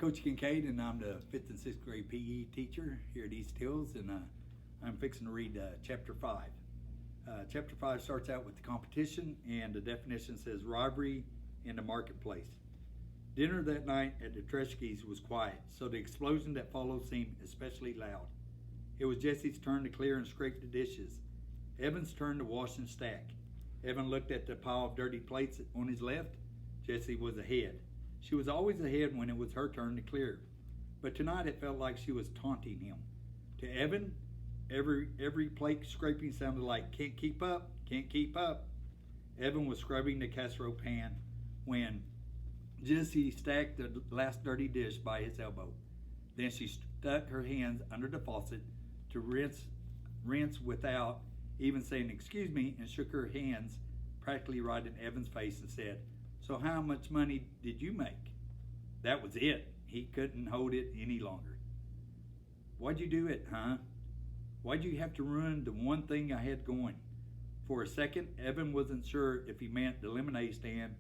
Coach Kincade, and I'm the 5th and 6th grade PE teacher here at East Hills, and I'm fixing to read Chapter 5. Chapter 5 starts out with the competition, and the definition says rivalry in the marketplace. Dinner that night at the Treshkis was quiet, so the explosion that followed seemed especially loud. It was Jesse's turn to clear and scrape the dishes. Evan's turn to wash and stack. Evan looked at the pile of dirty plates on his left. Jessie was ahead. She was always ahead when it was her turn to clear. But tonight it felt like she was taunting him. To Evan, every plate scraping sounded like, "Can't keep up, can't keep up." Evan was scrubbing the casserole pan when Jessie stacked the last dirty dish by his elbow. Then she stuck her hands under the faucet to rinse without even saying "excuse me," and shook her hands practically right in Evan's face and said, "So how much money did you make?" That was it. He couldn't hold it any longer. "Why'd you do it, huh? Why'd you have to ruin the one thing I had going?" For a second, Evan wasn't sure if he meant the lemonade stand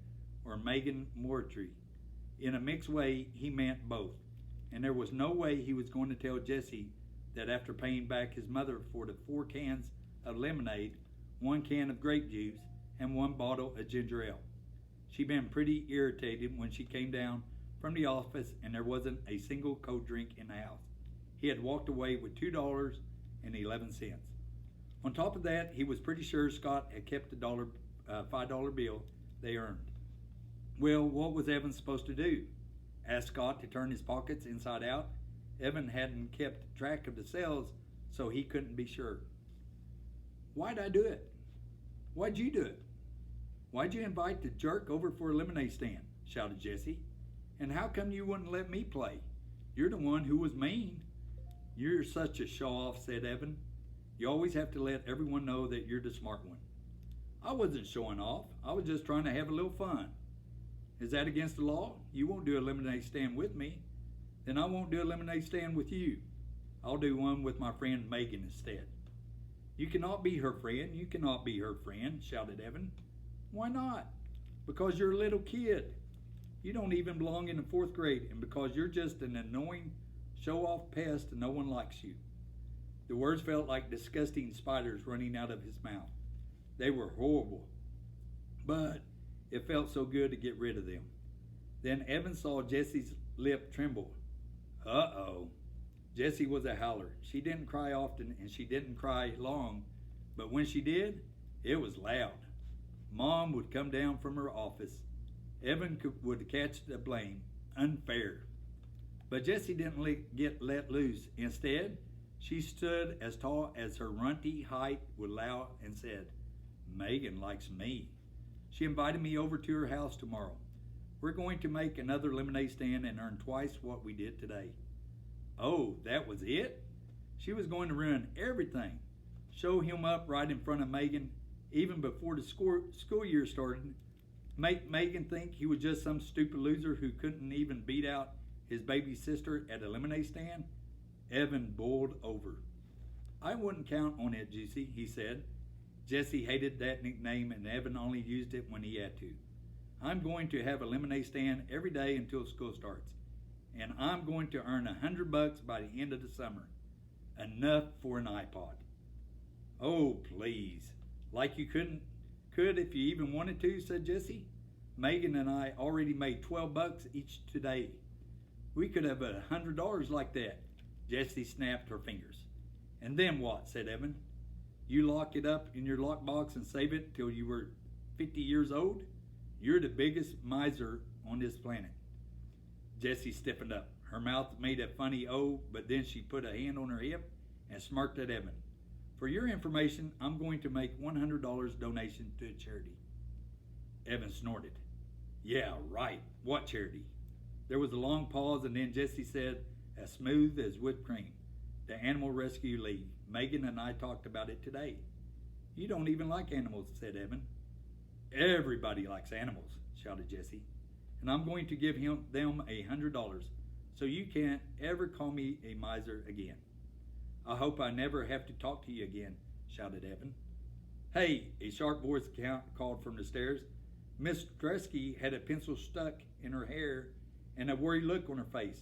or Megan Mortree. In a mixed way, he meant both. And there was no way he was going to tell Jessie that after paying back his mother for the 4 cans of lemonade, 1 can of grape juice, and 1 bottle of ginger ale. She'd been pretty irritated when she came down from the office and there wasn't a single cold drink in the house. He had walked away with $2.11. On top of that, he was pretty sure Scott had kept the $5 bill they earned. Well, what was Evan supposed to do? Ask Scott to turn his pockets inside out? Evan hadn't kept track of the sales, so he couldn't be sure. "Why'd I do it? Why'd you do it? Why'd you invite the jerk over for a lemonade stand?" shouted Jessie. "And how come you wouldn't let me play? You're the one who was mean." "You're such a show-off," said Evan. "You always have to let everyone know that you're the smart one." "I wasn't showing off. I was just trying to have a little fun." "Is that against the law? You won't do a lemonade stand with me." "Then I won't do a lemonade stand with you. I'll do one with my friend Megan instead." "You cannot be her friend. You cannot be her friend," shouted Evan. "Why not?" "Because you're a little kid. You don't even belong in the 4th grade, and because you're just an annoying, show-off pest and no one likes you." The words felt like disgusting spiders running out of his mouth. They were horrible, but it felt so good to get rid of them. Then Evan saw Jessie's lip tremble. Uh-oh. Jessie was a howler. She didn't cry often, and she didn't cry long, but when she did, it was loud. Mom would come down from her office. Evan would catch the blame. Unfair. But Jessie didn't get let loose. Instead, she stood as tall as her runty height would allow and said, "Megan likes me. She invited me over to her house tomorrow. We're going to make another lemonade stand and earn twice what we did today." Oh, that was it? She was going to ruin everything. Show him up right in front of Megan, even before the school year started. Make Megan think he was just some stupid loser who couldn't even beat out his baby sister at a lemonade stand? Evan boiled over. "I wouldn't count on it, Jessie," he said. Jessie hated that nickname, and Evan only used it when he had to. "I'm going to have a lemonade stand every day until school starts, and I'm going to earn $100 by the end of the summer. Enough for an iPod." "Oh, please. Like you could if you even wanted to," said Jessie. "Megan and I already made $12 each today. We could have $100 like that." Jessie snapped her fingers. "And then what?" said Evan. "You lock it up in your lockbox and save it till you were 50 years old? You're the biggest miser on this planet." Jessie stiffened up. Her mouth made a funny "oh," but then she put a hand on her hip and smirked at Evan. "For your information, I'm going to make $100 donation to a charity." Evan snorted. "Yeah, right. What charity?" There was a long pause, and then Jessie said, as smooth as whipped cream, "The Animal Rescue League. Megan and I talked about it today." "You don't even like animals," said Evan. "Everybody likes animals," shouted Jessie. "And I'm going to give them $100, so you can't ever call me a miser again." "I hope I never have to talk to you again," shouted Evan. "Hey," a sharp voice called from the stairs. Miss Tresky had a pencil stuck in her hair and a worried look on her face.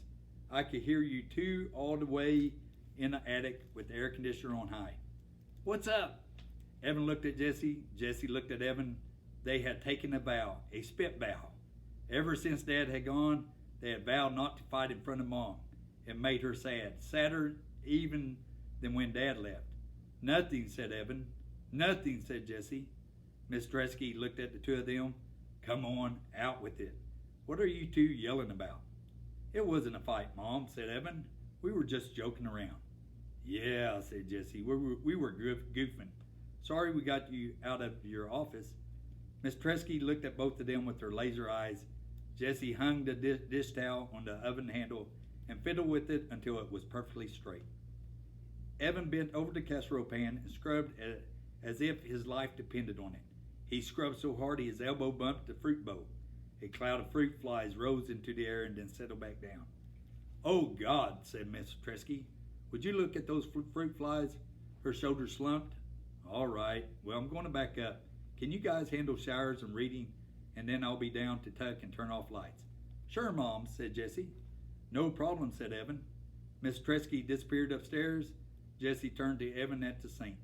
I could hear you two all the way in the attic with the air conditioner on high. What's up? Evan looked at Jesse. Jesse looked at Evan. They had taken a vow, a spit vow. Ever since Dad had gone, they had vowed not to fight in front of Mom. It made her sad, sadder even than when Dad left. Nothing, said Evan. Nothing, said Jesse. Miss Tresky looked at the two of them. Come on, out with it. What are you two yelling about? It wasn't a fight, Mom, said Evan. We were just joking around. Yeah, said Jesse. We were goofing. Sorry we got you out of your office. Miss Tresky looked at both of them with her laser eyes. Jesse hung the dish towel on the oven handle and fiddled with it until it was perfectly straight. Evan bent over the casserole pan and scrubbed as if his life depended on it. He scrubbed so hard his elbow bumped the fruit bowl. A cloud of fruit flies rose into the air and then settled back down. Oh, God, said Miss Tresky. Would you look at those fruit flies? Her shoulders slumped. All right, well, I'm going to back up. Can you guys handle showers and reading? And then I'll be down to tuck and turn off lights. Sure, Mom, said Jesse. No problem, said Evan. Miss Tresky disappeared upstairs. Jesse turned to Evan at the sink.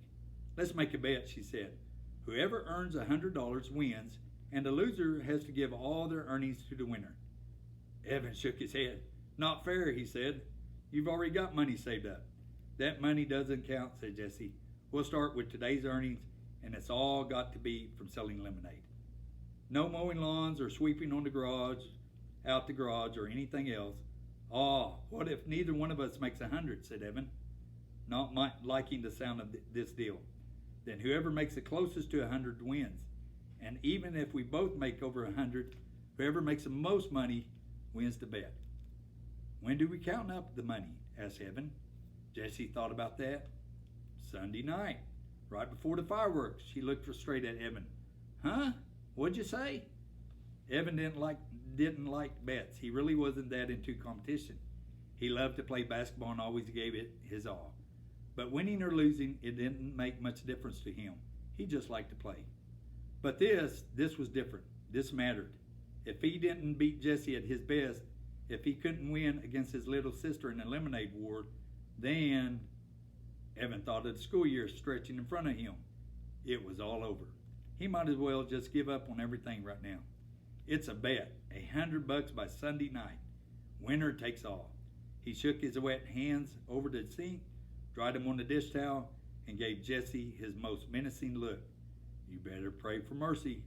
Let's make a bet, she said. Whoever earns $100 wins, and the loser has to give all their earnings to the winner. Evan shook his head. Not fair, he said. You've already got money saved up. That money doesn't count, said Jesse. We'll start with today's earnings, and it's all got to be from selling lemonade. No mowing lawns or sweeping on the garage, out the garage, or anything else. Oh, what if neither one of us makes 100, said Evan, not liking the sound of this deal. Then whoever makes the closest to 100 wins. And even if we both make over 100, whoever makes the most money wins the bet. When do we count up the money? Asked Evan. Jesse thought about that. Sunday night, right before the fireworks. She looked straight at Evan. Huh? What'd you say? Evan didn't like bets. He really wasn't that into competition. He loved to play basketball and always gave it his all. But winning or losing, it didn't make much difference to him. He just liked to play. But this was different. This mattered. If he didn't beat Jesse at his best, if he couldn't win against his little sister in the lemonade war, then Evan thought of the school year stretching in front of him. It was all over. He might as well just give up on everything right now. It's a bet, $100 by Sunday night. Winner takes all. He shook his wet hands over the sink, dried them on the dish towel, and gave Jesse his most menacing look. You better pray for mercy,